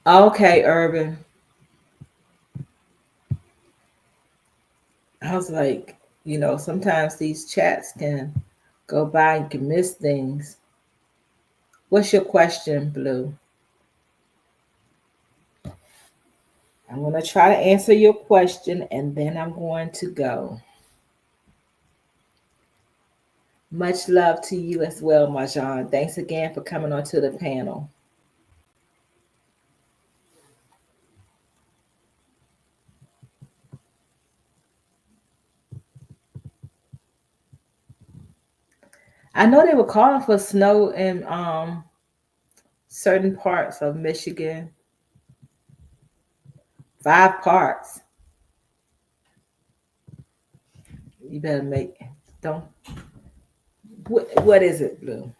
Okay, Urban. I was like, sometimes these chats can go by and can miss things. What's your question, Blue? I'm going to try to answer your question and then I'm going to go. Much love to you as well, Marjan. Thanks again for coming onto the panel. I know they were calling for snow in certain parts of Michigan. 5 parts. You better make don't what is it, Blue?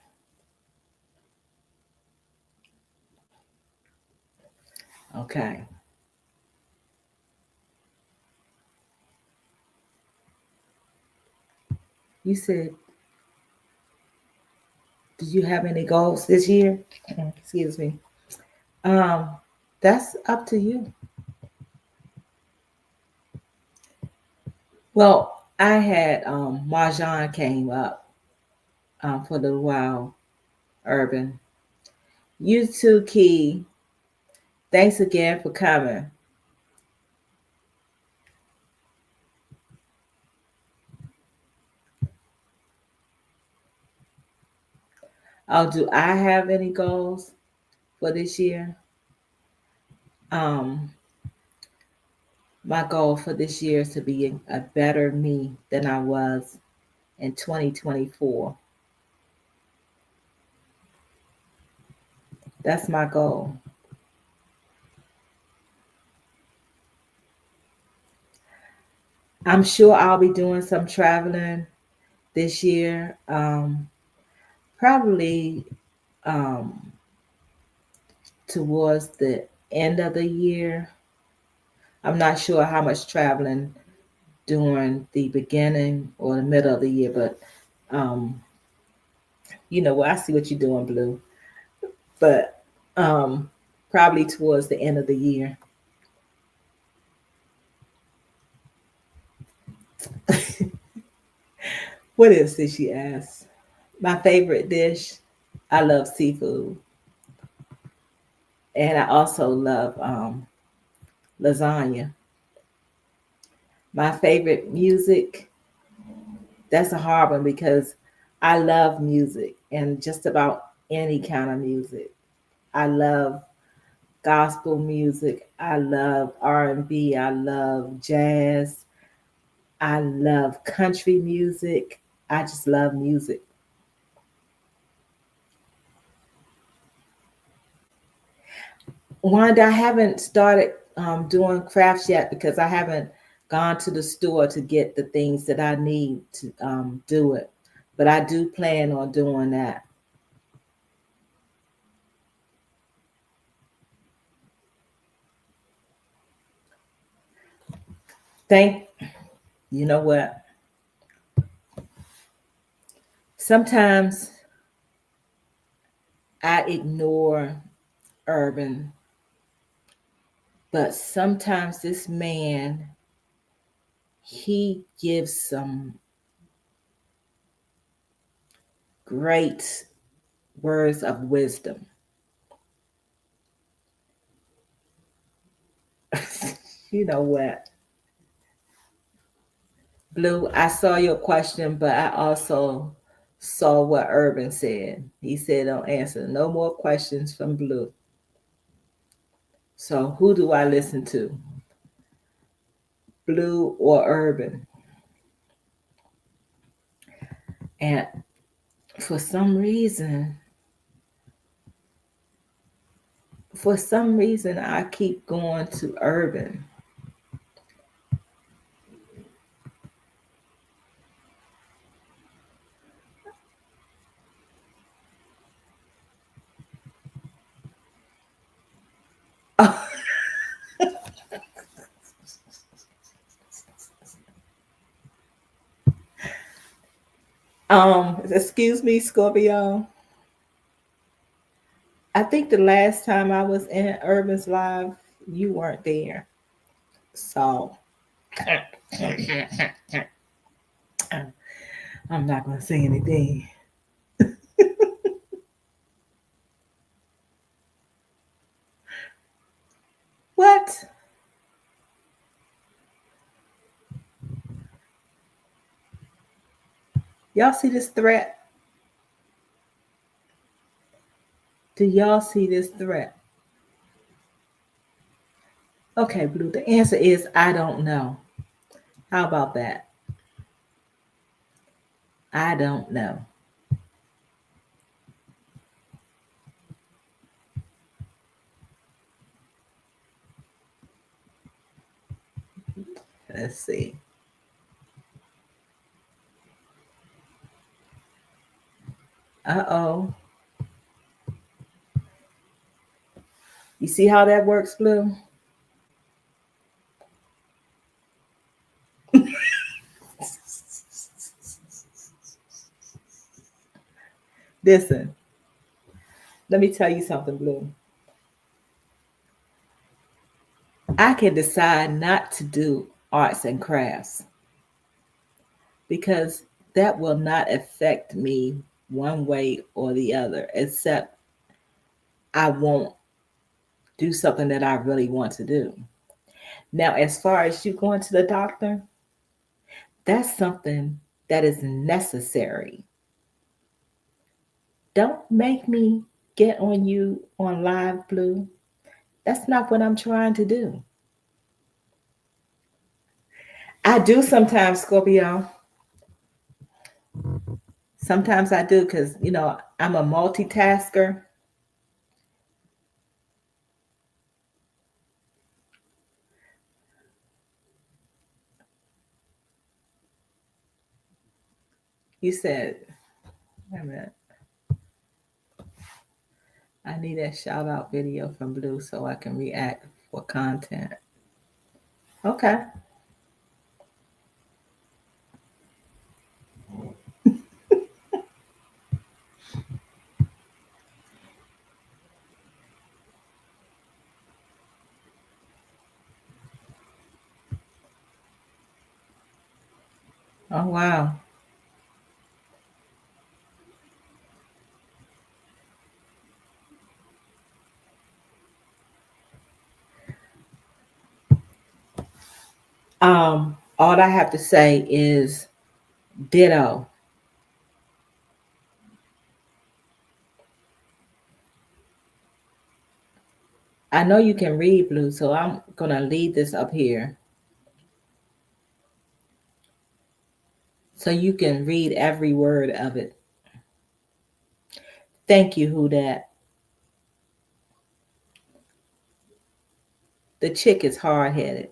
Okay. You said, did you have any goals this year? Excuse me. Um, that's up to you. Well, I had Marjan came up for a little while, Urban. You too, Key. Thanks again for coming. Oh, do I have any goals for this year? Um, my goal for this year is to be a better me than I was in 2024. That's my goal. I'm sure I'll be doing some traveling this year. Probably um, towards the end of the year. I'm not sure how much traveling during the beginning or the middle of the year, but um, I see what you're doing, Blue. But um, probably towards the end of the year. What is this? She asks. My favorite dish. I love seafood, and I also love lasagna. My favorite music. That's a hard one because I love music and just about any kind of music. I love gospel music. I love R&B. I love jazz. I love country music. I just love music. Wanda, I haven't started doing crafts yet because I haven't gone to the store to get the things that I need to do it. But I do plan on doing that. Thank you know what? Sometimes I ignore Urban, but sometimes this man, he gives some great words of wisdom. You know what, Blue? I saw your question, but I also saw what Urban said. He said, "Don't answer no more questions from Blue." So who do I listen to, Blue or Urban? And for some reason, I keep going to Urban. Excuse me, Scorpio. I think the last time I was in Urban's live, you weren't there. So I'm not gonna say anything. What? Y'all see this threat? Do y'all see this threat? Okay, Blue. The answer is I don't know. How about that? I don't know. Let's see. Uh-oh. You see how that works, Blue? Listen, let me tell you something, Blue. I can decide not to do arts and crafts because that will not affect me one way or the other, except I won't do something that I really want to do. Now, as far as you going to the doctor, that's something that is necessary. Don't make me get on you on live, Blue. That's not what I'm trying to do. I do sometimes, Scorpio. Sometimes I do because, I'm a multitasker. You said, wait a minute, I need that shout out video from Blue so I can react for content. Okay. Oh, wow. All I have to say is ditto. I know you can read, Blue, so I'm going to leave this up here so you can read every word of it. Thank you, Who Dat. The chick is hard headed.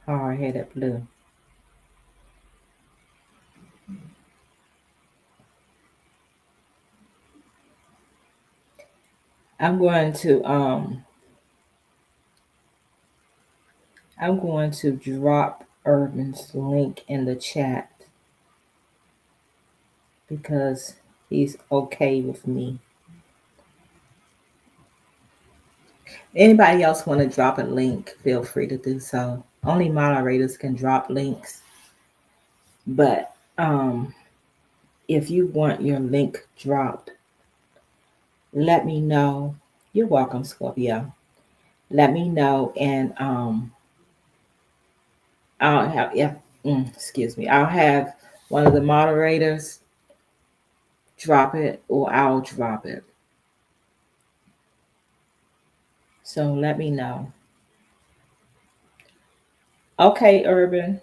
Hard headed, Blue. I'm going to I'm going to drop Urban's link in the chat. because he's okay with me. Anybody else want to drop a link, feel free to do so. Only moderators can drop links, but if you want your link dropped, let me know. You're welcome, Scorpio. Let me know, and I'll have excuse me. I'll have one of the moderators drop it, or I'll drop it. So let me know. Okay, Urban.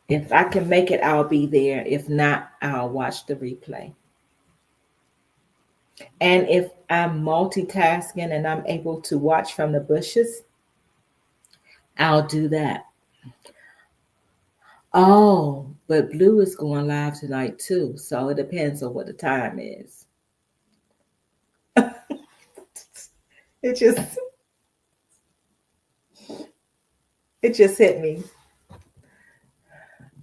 If I can make it, I'll be there. If not, I'll watch the replay. And if I'm multitasking and I'm able to watch from the bushes, I'll do that. Oh, but Blue is going live tonight too. So it depends on what the time is. It just it just hit me.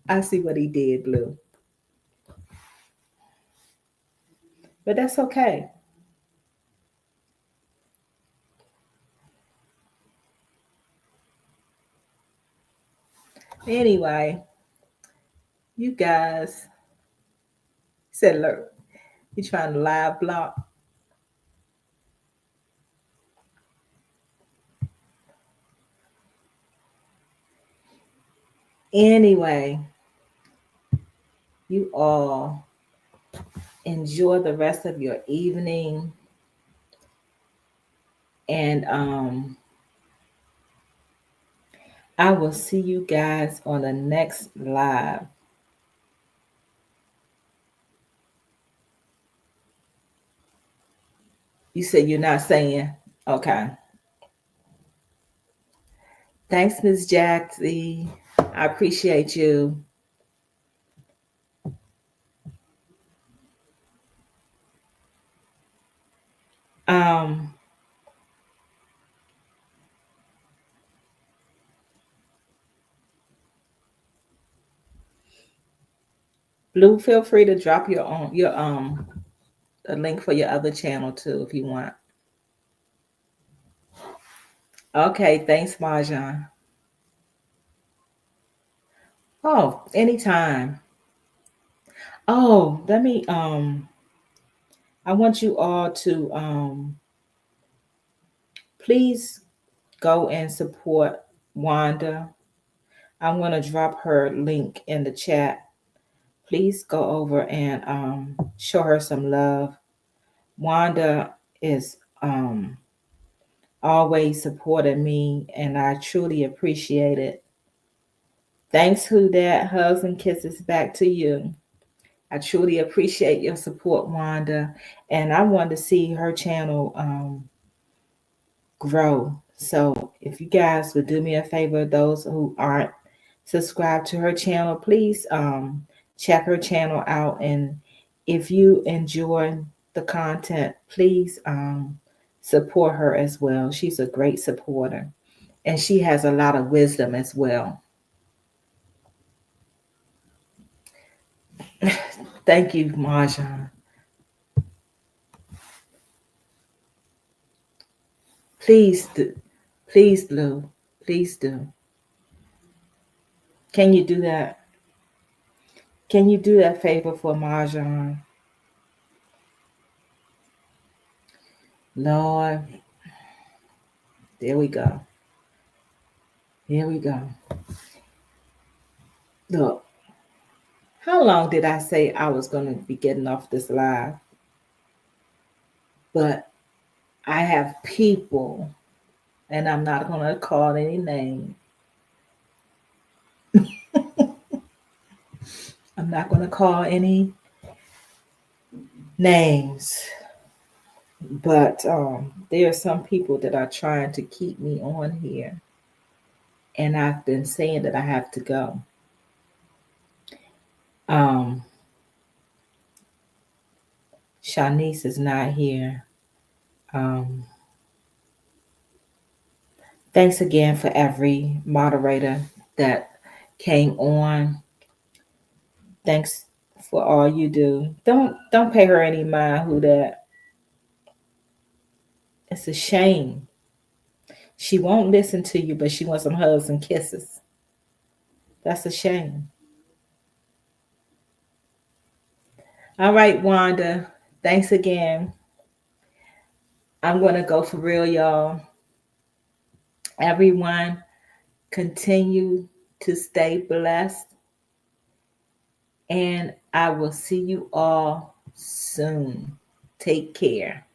I see what he did, Blue. But that's okay. Anyway, you guys said, look, you trying to live block. Anyway, you all enjoy the rest of your evening. And I will see you guys on the next live. You said you're not saying, okay. Thanks, Ms. Jaxie. I appreciate you. Um, Blue, feel free to drop your a link for your other channel too if you want. Okay, thanks, Marjan. Oh, anytime. Oh, let me I want you all to please go and support Wanda. I'm gonna drop her link in the chat. Please go over and show her some love. Wanda is always supporting me, and I truly appreciate it. Thanks, Who Dat. Hugs and kisses back to you. I truly appreciate your support, Wanda, and I want to see her channel grow. So if you guys would do me a favor, those who aren't subscribed to her channel, please check her channel out. And if you enjoy the content, please support her as well. She's a great supporter, and she has a lot of wisdom as well. Thank you, Marjan. Please, please, Blue, please do. Can you do that? Can you do that favor for Marjan? Lord, there we go. Here we go. Look, how long did I say I was going to be getting off this live? But I have people, and I'm not going to call any names. I'm not going to call any names. But there are some people that are trying to keep me on here. And I've been saying that I have to go. Shanice is not here. Um, Thanks again for every moderator that came on. Thanks for all you do. Don't pay her any mind who that. It's a shame. She won't listen to you, but she wants some hugs and kisses. That's a shame. All right, Wanda. Thanks again. I'm gonna go for real, y'all. Everyone, continue to stay blessed, and I will see you all soon. Take care.